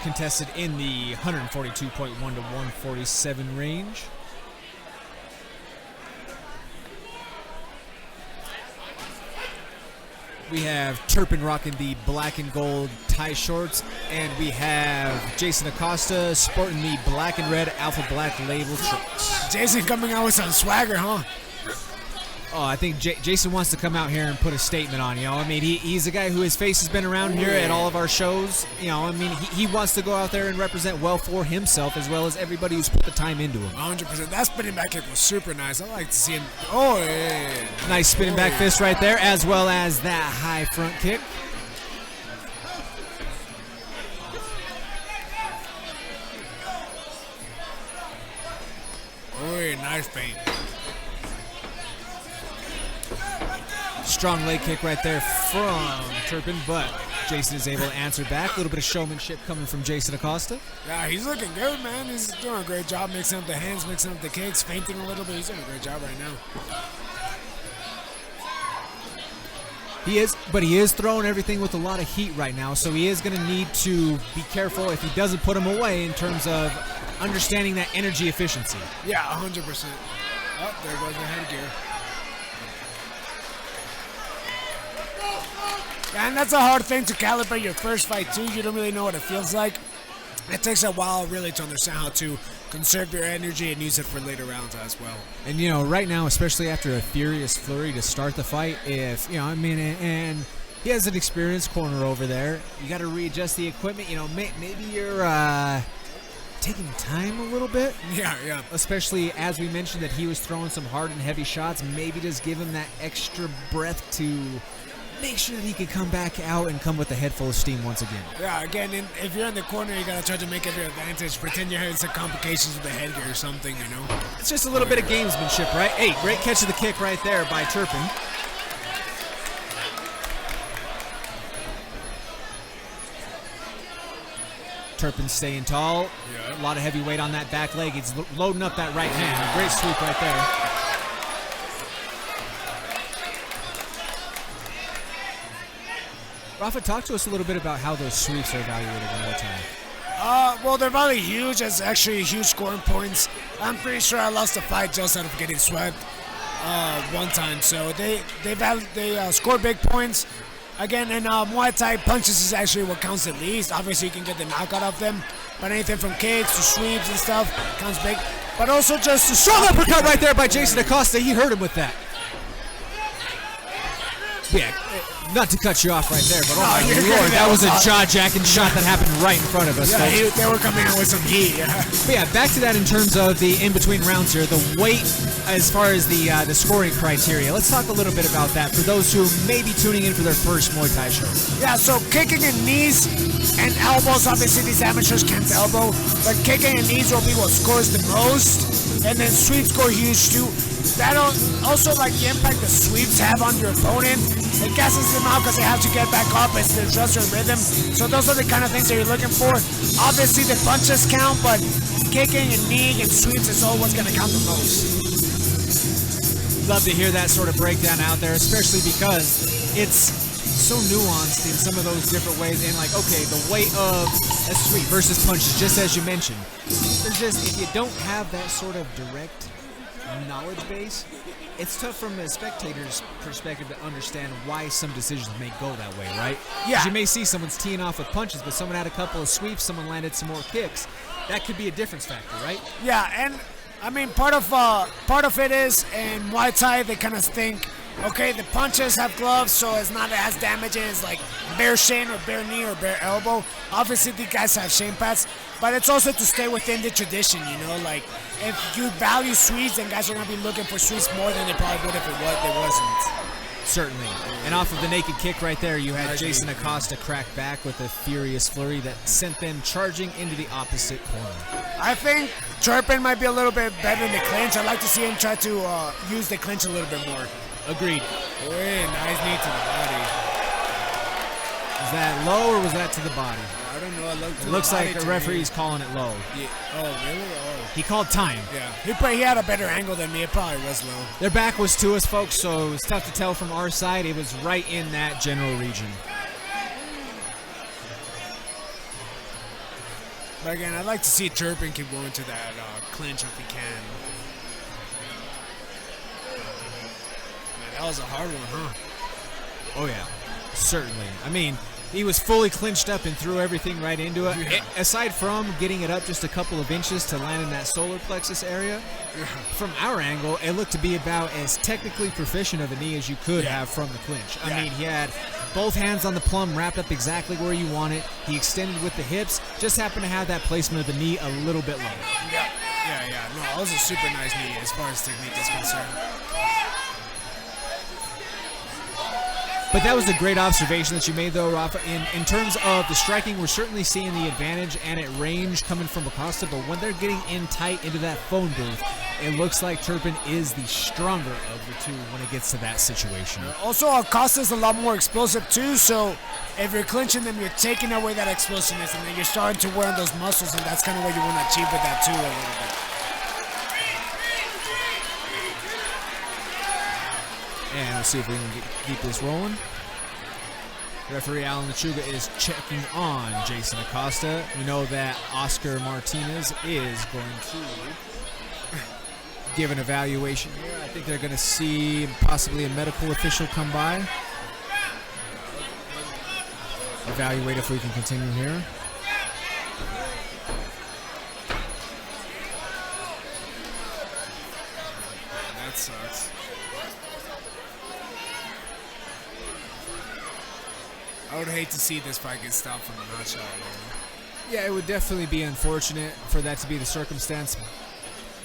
contested in the 142.1 to 147 range. We have Turpin rocking the black and gold tie shorts, and we have Jayson Acosta sporting the black and red Alpha Black label shorts. Jayson coming out with some swagger, huh? Oh, I think Jayson wants to come out here and put a statement on, you know. I mean, he's a guy who his face has been around here at all of our shows. You know, I mean, he wants to go out there and represent well for himself as well as everybody who's put the time into him. 100%. That spinning back kick was super nice. I like to see him. Oh, yeah. Nice spinning back fist right there, as well as that high front kick. Oh, yeah, nice feint. Strong leg kick right there from Turpin, but Jayson is able to answer back. A little bit of showmanship coming from Jayson Acosta. Yeah, he's looking good, man. He's doing a great job mixing up the hands, mixing up the kicks, feinting a little bit. He's doing a great job right now. He is, but he is throwing everything with a lot of heat right now, so he is going to need to be careful if he doesn't put him away in terms of understanding that energy efficiency. Yeah, 100%. Oh, there goes the headgear. And that's a hard thing to calibrate your first fight too. You don't really know what it feels like. It takes a while really to understand how to conserve your energy and use it for later rounds as well. And you know, right now, especially after a furious flurry to start the fight, if you know, I mean, and he has an experienced corner over there. You got to readjust the equipment. You know, maybe you're taking time a little bit. Yeah. Especially as we mentioned that he was throwing some hard and heavy shots. Maybe just give him that extra breath to make sure that he can come back out and come with a head full of steam once again. Yeah, again, if you're in the corner, you gotta try to make it your advantage. Pretend you're having some complications with the headgear or something, you know? It's just a little bit of gamesmanship, right? Hey, great catch of the kick right there by Turpin. Turpin staying tall. Yeah. A lot of heavy weight on that back leg. He's loading up that right hand. Great sweep right there. Rafa, talk to us a little bit about how those sweeps are evaluated in Muay Thai. Well, they're really huge. It's actually huge scoring points. I'm pretty sure I lost a fight just out of getting swept one time. So they score big points. Again, in Muay Thai, punches is actually what counts the least. Obviously, you can get the knockout of them, but anything from kicks to sweeps and stuff counts big. But also just a strong uppercut right there by Jayson Acosta. He hurt him with that. Yeah. Not to cut you off right there, but oh my Lord, that was a jaw-jacking shot that happened right in front of us. Yeah, they were coming out with some heat. Yeah. But yeah, back to that in terms of the in-between rounds here, the weight as far as the scoring criteria. Let's talk a little bit about that for those who may be tuning in for their first Muay Thai show. Yeah, so kicking in knees and elbows, obviously these amateurs can't elbow, but kicking in knees will be what scores the most, and then sweeps score huge too. That also, like, the impact the sweeps have on your opponent. It gasses them out because they have to get back up. It's their trust or rhythm. So those are the kind of things that you're looking for. Obviously, the punches count, but kicking and kneeing and sweeps is all what's going to count the most. Love to hear that sort of breakdown out there, especially because it's so nuanced in some of those different ways. And like, okay, the weight of a sweep versus punches, just as you mentioned. There's just, if you don't have that sort of direct knowledge base, it's tough from a spectator's perspective to understand why some decisions may go that way, right? Yeah. You may see someone's teeing off with punches, but someone had a couple of sweeps, someone landed some more kicks. That could be a difference factor, right? Yeah, and I mean, part of it is in Muay Thai they kind of think, okay, the punches have gloves, so it's not as damaging as like bare shin or bare knee or bare elbow. Obviously, these guys have shin pads, but it's also to stay within the tradition, you know. Like, if you value sweeps, then guys are gonna be looking for sweeps more than they probably would if it wasn't. Certainly. And off of the naked kick right there, you had Jayson Acosta crack back with a furious flurry that sent them charging into the opposite corner. I think Turpin might be a little bit better in the clinch. I'd like to see him try to use the clinch a little bit more. Agreed. Hey, nice knee to the body. Is that low or was that to the body? I don't know. It looks like the referee's calling it low. Yeah. Oh, really? Oh. He called time. Yeah. He had a better angle than me. It probably was low. Their back was to us, folks, so it was tough to tell from our side. It was right in that general region. But again, I'd like to see Turpin keep going to that clinch if he can. Man, that was a hard one, huh? Oh, yeah. Certainly. I mean, he was fully clinched up and threw everything right into it. Yeah. Aside from getting it up just a couple of inches to land in that solar plexus area, from our angle, it looked to be about as technically proficient of a knee as you could have from the clinch. I mean, he had both hands on the plum wrapped up exactly where you want it. He extended with the hips, just happened to have that placement of the knee a little bit lower. Yeah. No, that was a super nice knee as far as technique is concerned. But that was a great observation that you made, though, Rafa. In terms of the striking, we're certainly seeing the advantage and at range coming from Acosta, but when they're getting in tight into that phone booth, it looks like Turpin is the stronger of the two when it gets to that situation. Also, Acosta's a lot more explosive, too, so if you're clinching them, you're taking away that explosiveness, and then you're starting to wear on those muscles, and that's kind of what you want to achieve with that, too, a little bit. And we'll see if we can keep this rolling. Referee Alan Lechuga is checking on Jayson Acosta. We know that Oscar Martinez is going to give an evaluation here. I think they're going to see possibly a medical official come by. Evaluate if we can continue here. That sucks. I would hate to see this fight get stopped from a nut shot. Yeah, it would definitely be unfortunate for that to be the circumstance.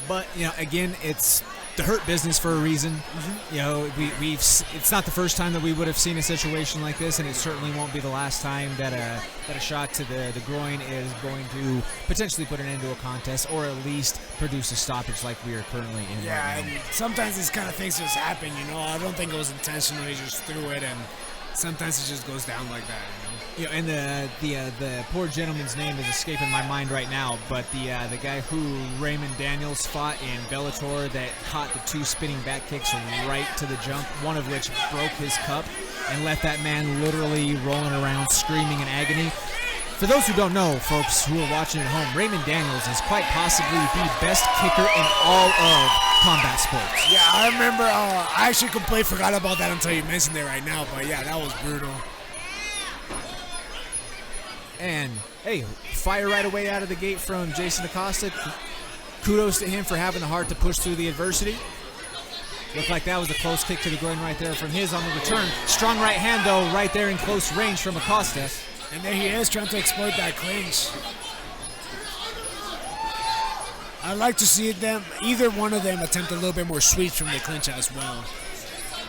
But, you know, again, it's the hurt business for a reason. Mm-hmm. You know, it's not the first time that we would have seen a situation like this, and it certainly won't be the last time that a shot to the groin is going to potentially put an end to a contest, or at least produce a stoppage like we are currently in. Yeah, right now. and sometimes these kind of things just happen, you know. I don't think it was intentional. He just threw it, and sometimes it just goes down like that, you know. Yeah, and the poor gentleman's name is escaping my mind right now, but the guy who Raymond Daniels fought in Bellator that caught the two spinning back kicks right to the jump, one of which broke his cup and left that man literally rolling around screaming in agony. For those who don't know, folks who are watching at home, Raymond Daniels is quite possibly the best kicker in all of combat sports. Yeah, I remember, I actually completely forgot about that until you mentioned it right now, but yeah, that was brutal. And, hey, fire right away out of the gate from Jayson Acosta. Kudos to him for having the heart to push through the adversity. Looked like that was a close kick to the groin right there from his on the return. Strong right hand, though, right there in close range from Acosta. And there he is trying to exploit that clinch. I'd like to see them, either one of them, attempt a little bit more sweeps from the clinch as well.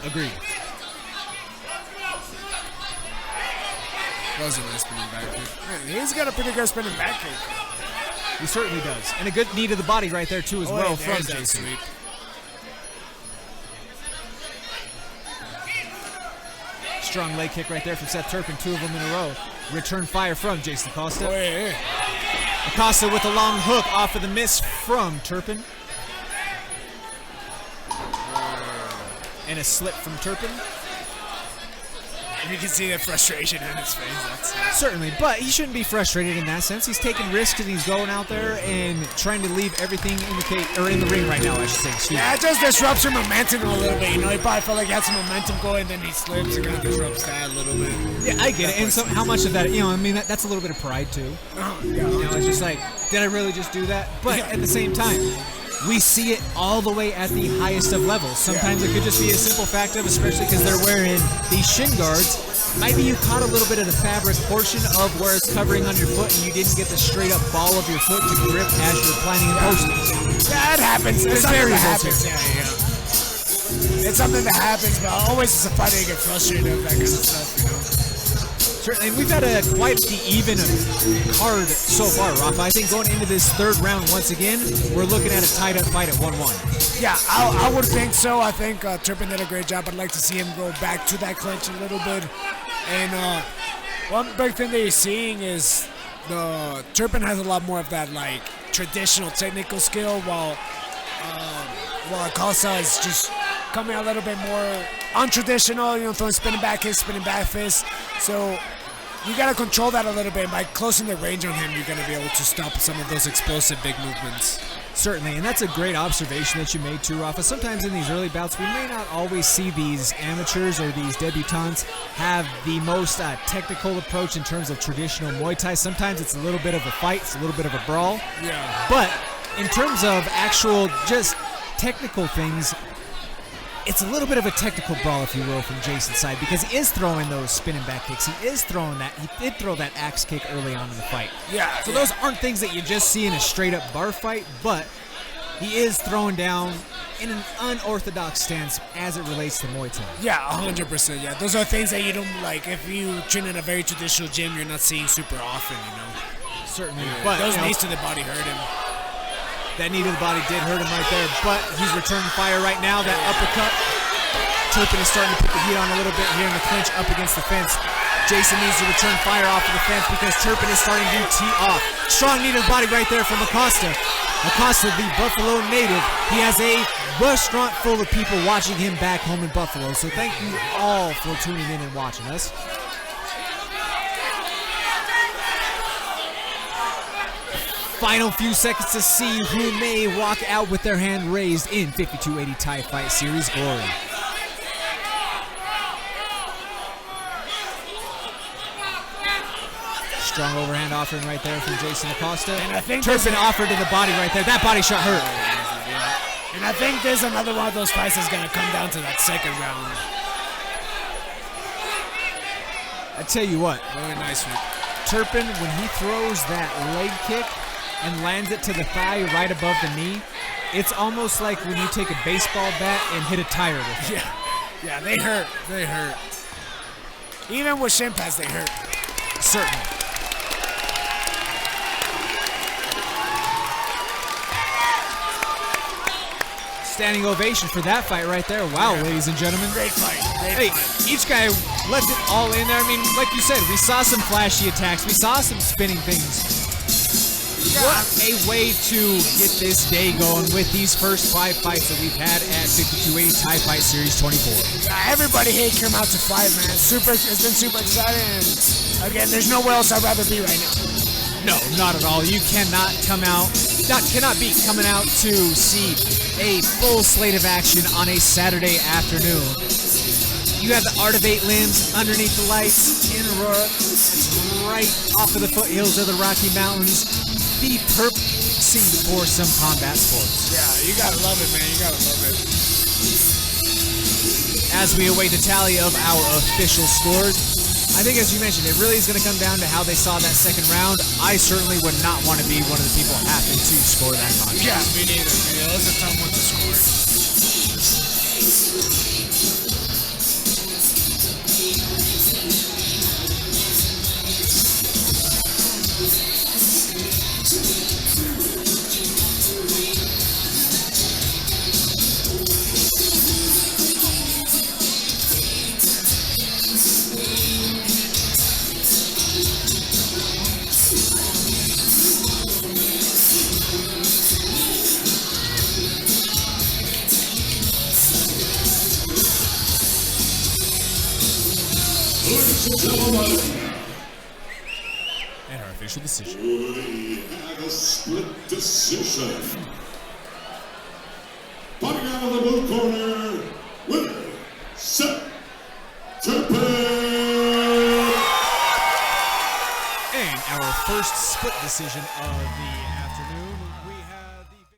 Agreed. That was a nice spinning back kick. Man, he's got a pretty good spinning back kick. He certainly does. And a good knee to the body right there, too, as well from Jayson. Strong leg kick right there from Seth Turpin, two of them in a row. Return fire from Jayson Acosta. Oh, yeah. Acosta with a long hook off of the miss from Turpin. And a slip from Turpin. You can see the frustration in his face. Certainly, but he shouldn't be frustrated in that sense. He's taking risks and he's going out there and trying to leave everything in the ring right now, I should say. Excuse me. Yeah, it just disrupts your momentum a little bit. You know, he probably felt like he had some momentum going, and then he slips. It kind of disrupts that a little bit. Yeah, I get it. And so, how much of that? You know, I mean, that's a little bit of pride too. Yeah. You know, it's just like, did I really just do that? But at the same time, we see it all the way at the highest of levels. Sometimes it could just be a simple fact of, especially because they're wearing these shin guards, maybe you caught a little bit of the fabric portion of where it's covering on your foot and you didn't get the straight up ball of your foot to grip as you're planning and posting. That happens. It's something that happens. Yeah. It's something that happens, but always as a fighter you get frustrated with that kind of stuff, you know. Certainly, and we've had quite the even card so far, Rafa. I think going into this third round, once again, we're looking at a tied-up fight at 1-1. Yeah, I would think so. I think Turpin did a great job. I'd like to see him go back to that clinch a little bit. And one big thing that you're seeing is Turpin has a lot more of that like traditional technical skill, while Acosta is just coming a little bit more untraditional, you know, throwing spinning back hits, spinning back fists. So you got to control that a little bit. By closing the range on him, you're going to be able to stop some of those explosive big movements. Certainly, and that's a great observation that you made too, Rafa. Sometimes in these early bouts, we may not always see these amateurs or these debutantes have the most technical approach in terms of traditional Muay Thai. Sometimes it's a little bit of a fight, it's a little bit of a brawl. Yeah. But in terms of actual just technical things, it's a little bit of a technical brawl, if you will, from Jayson's side, because he is throwing those spinning back kicks. He is throwing that. He did throw that axe kick early on in the fight. Yeah. So those aren't things that you just see in a straight-up bar fight, but he is throwing down in an unorthodox stance as it relates to Muay Thai. Yeah, 100%. Yeah, those are things that you don't like. If you train in a very traditional gym, you're not seeing super often. Certainly. Yeah. But those knees to the body hurt him. That knee to the body did hurt him right there, but he's returning fire right now. That uppercut. Turpin is starting to put the heat on a little bit here in the clinch up against the fence. Jayson needs to return fire off of the fence because Turpin is starting to tee off. Strong knee to the body right there from Acosta. Acosta, the Buffalo native. He has a restaurant full of people watching him back home in Buffalo. So thank you all for tuning in and watching us. Final few seconds to see who may walk out with their hand raised in 5280 Thai Fight Series glory. Strong overhand offering right there from Jayson Acosta. And I think Turpin offered to the body right there. That body shot hurt. And I think there's another one of those fights that's going to come down to that second round. I tell you what, Very nice one. Turpin, when he throws that leg kick and lands it to the thigh right above the knee, it's almost like when you take a baseball bat and hit a tire with it. Yeah, they hurt. They hurt. Even with shin pads, they hurt. Certainly. Standing ovation for that fight right there. Wow, ladies and gentlemen. Great fight. Hey, each guy left it all in there. I mean, like you said, we saw some flashy attacks. We saw some spinning things. What a way to get this day going with these first 5 fights that we've had at 5280 Thai Fight Series 24. Everybody here came out to fight, man. It's been super exciting. And again, there's nowhere else I'd rather be right now. No, not at all. You cannot be coming out to see a full slate of action on a Saturday afternoon. You have the Art of 8 Limbs underneath the lights in Aurora. It's right off of the foothills of the Rocky Mountains. The perfect scene for some combat sports. Yeah, you gotta love it, man. You gotta love it. As we await the tally of our official scores, I think, as you mentioned, it really is going to come down to how they saw that second round. I certainly would not want to be one of the people having to score that much. Yeah, me neither. Yeah, that's a tough one to score. And our official decision. We have a split decision. Fighting out of the blue corner, winner, Seth, Turpin. And our first split decision of the